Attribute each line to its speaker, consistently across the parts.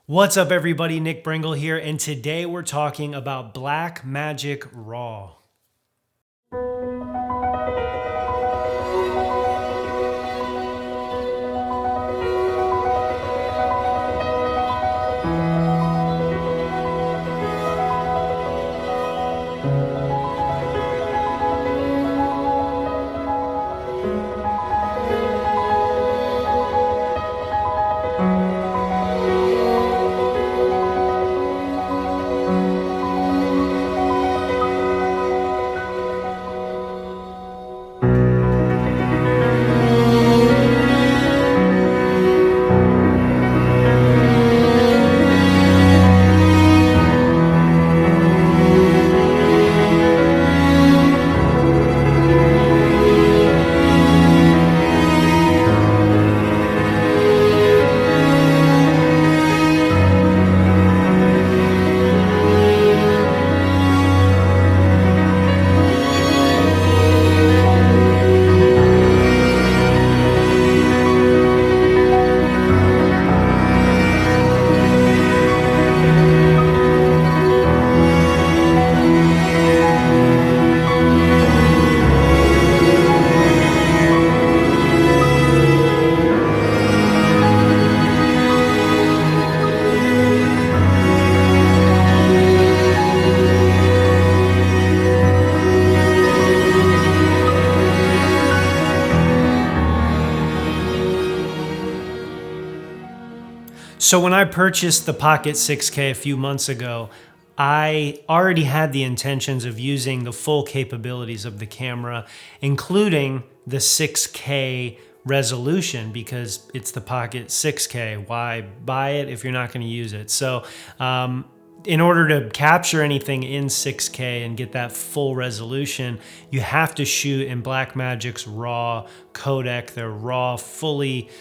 Speaker 1: What's up everybody, Nick Brengle here, and today we're talking about Blackmagic Raw. So when I purchased the Pocket 6K a few months ago, I already had the intentions of using the full capabilities of the camera, including the 6K resolution, because it's the Pocket 6K. Why buy it if you're not going to use it? So in order to capture anything in 6K and get that full resolution, you have to shoot in Blackmagic's RAW codec, their RAW fully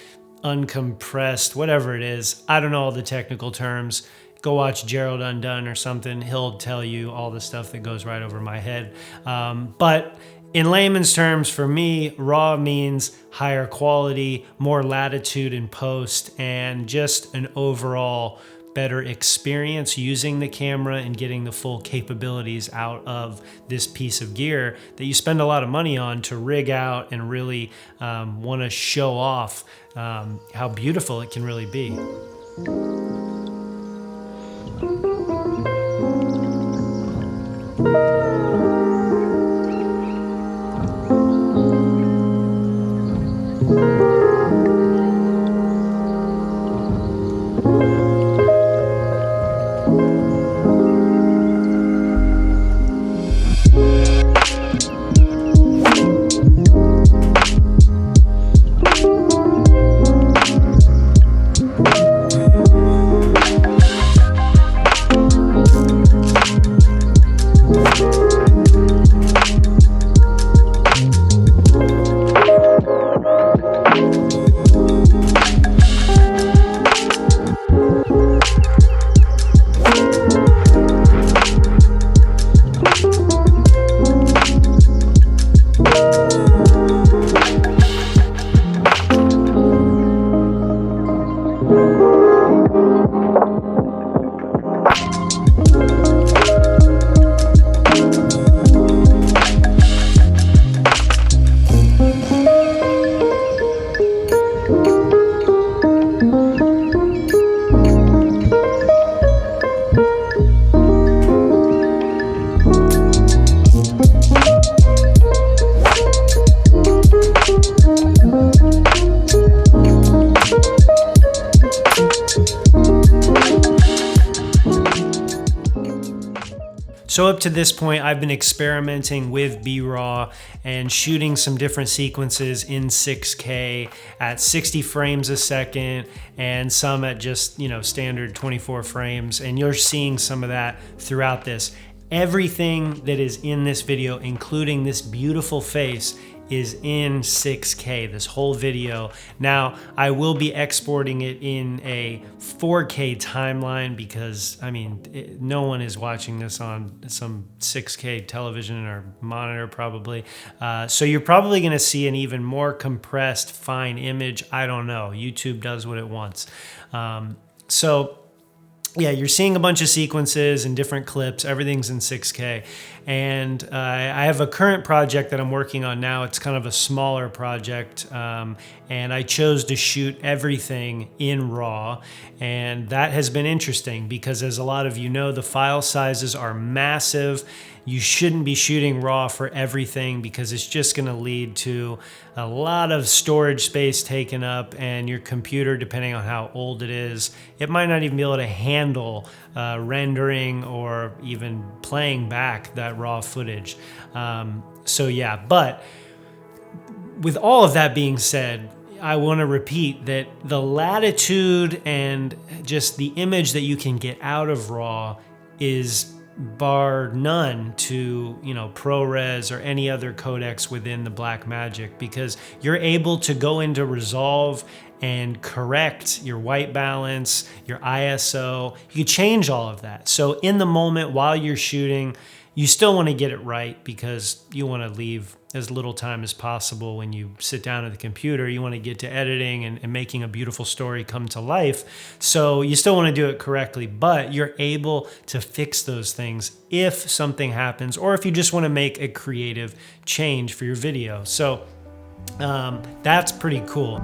Speaker 1: uncompressed, whatever it is. I don't know all the technical terms. Go watch Gerald Undone or something. He'll tell you all the stuff that goes right over my head. But in layman's terms, for me, RAW means higher quality, more latitude in post, and just an overall better experience using the camera and getting the full capabilities out of this piece of gear that you spend a lot of money on to rig out and really want to show off how beautiful it can really be. So up to this point, I've been experimenting with B-Raw and shooting some different sequences in 6K at 60 frames a second and some at just, standard 24 frames. And you're seeing some of that throughout this. Everything that is in this video, including this beautiful face, is in 6K, this whole video. Now, I will be exporting it in a 4K timeline because, no one is watching this on some 6K television or monitor probably. So you're probably gonna see an even more compressed, fine image. I don't know, YouTube does what it wants. So yeah, you're seeing a bunch of sequences and different clips. Everything's in 6K. And I have a current project that I'm working on now. It's kind of a smaller project. And I chose to shoot everything in RAW. And that has been interesting because, as a lot of you know, the file sizes are massive. You shouldn't be shooting RAW for everything because it's just going to lead to a lot of storage space taken up, and your computer, depending on how old it is, it might not even be able to handle rendering or even playing back that RAW footage. So yeah, but with all of that being said, I want to repeat that the latitude and just the image that you can get out of RAW is bar none to, you know, ProRes or any other codecs within the Blackmagic, because you're able to go into Resolve and correct your white balance, your ISO. You change all of that. So in the moment while you're shooting, you still want to get it right because you want to leave as little time as possible when you sit down at the computer. You want to get to editing and making a beautiful story come to life. So you still want to do it correctly, but you're able to fix those things if something happens, or if you just want to make a creative change for your video. So that's pretty cool.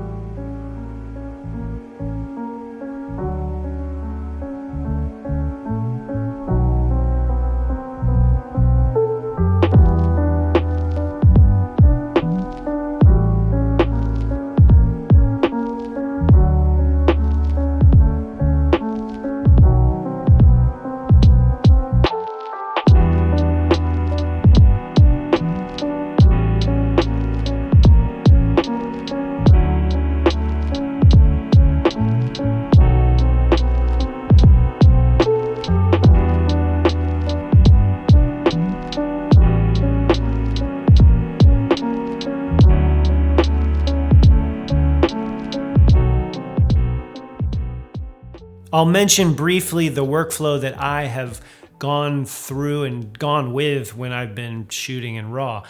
Speaker 1: I'll mention briefly the workflow that I have gone through and gone with when I've been shooting in RAW.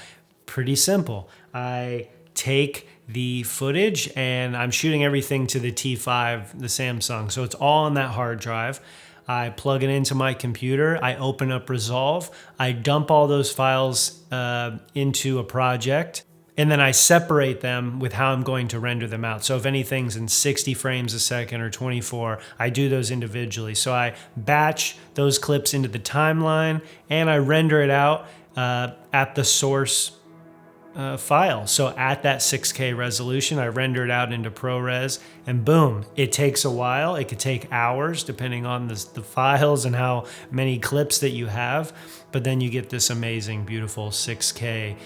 Speaker 1: Pretty simple. I take the footage and I'm shooting everything to the T5, the Samsung. So it's all on that hard drive. I plug it into my computer. I open up Resolve. I dump all those files into a project. And then I separate them with how I'm going to render them out. So if anything's in 60 frames a second or 24, I do those individually. So I batch those clips into the timeline and I render it out at the source file. So at that 6K resolution, I render it out into ProRes, and boom, it takes a while. It could take hours depending on the files and how many clips that you have. But then you get this amazing, beautiful 6K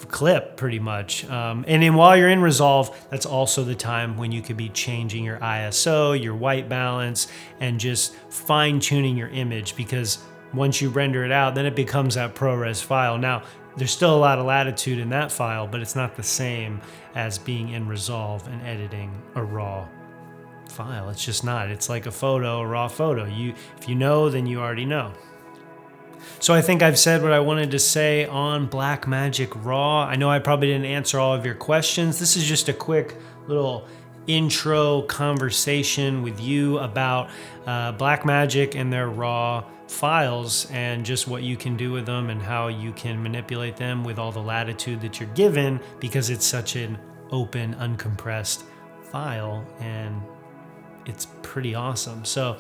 Speaker 1: clip pretty much. And then while you're in Resolve, that's also the time when you could be changing your ISO, your white balance, and just fine tuning your image, because once you render it out, then it becomes that ProRes file. Now, there's still a lot of latitude in that file, but it's not the same as being in Resolve and editing a RAW file. It's just not. It's like a photo, a RAW photo. If you know, then you already know. So I think I've said what I wanted to say on Blackmagic RAW. I know I probably didn't answer all of your questions. This is just a quick little intro conversation with you about Blackmagic and their RAW files and just what you can do with them and how you can manipulate them with all the latitude that you're given, because it's such an open, uncompressed file and it's pretty awesome. So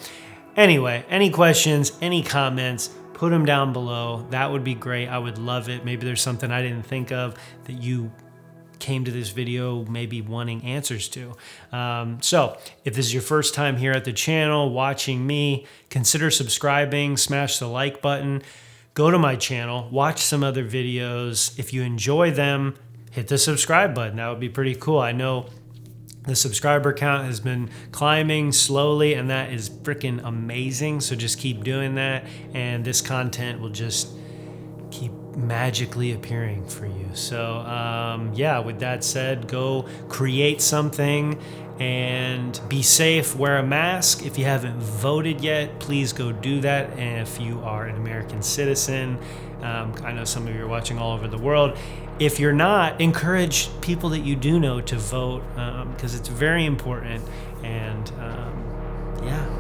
Speaker 1: anyway, any questions, any comments, put them down below. That would be great. I would love it. Maybe there's something I didn't think of that you came to this video maybe wanting answers to. So if this is your first time here at the channel watching me, consider subscribing, smash the like button, go to my channel, watch some other videos. If you enjoy them, hit the subscribe button. That would be pretty cool. I know the subscriber count has been climbing slowly, and that is freaking amazing. So just keep doing that, and this content will just keep magically appearing for you. So yeah, with that said, go create something and be safe. Wear a mask. If you haven't voted yet, please go do that. And if you are an American citizen, I know some of you are watching all over the world. If you're not, encourage people that you do know to vote, because it's very important. And yeah,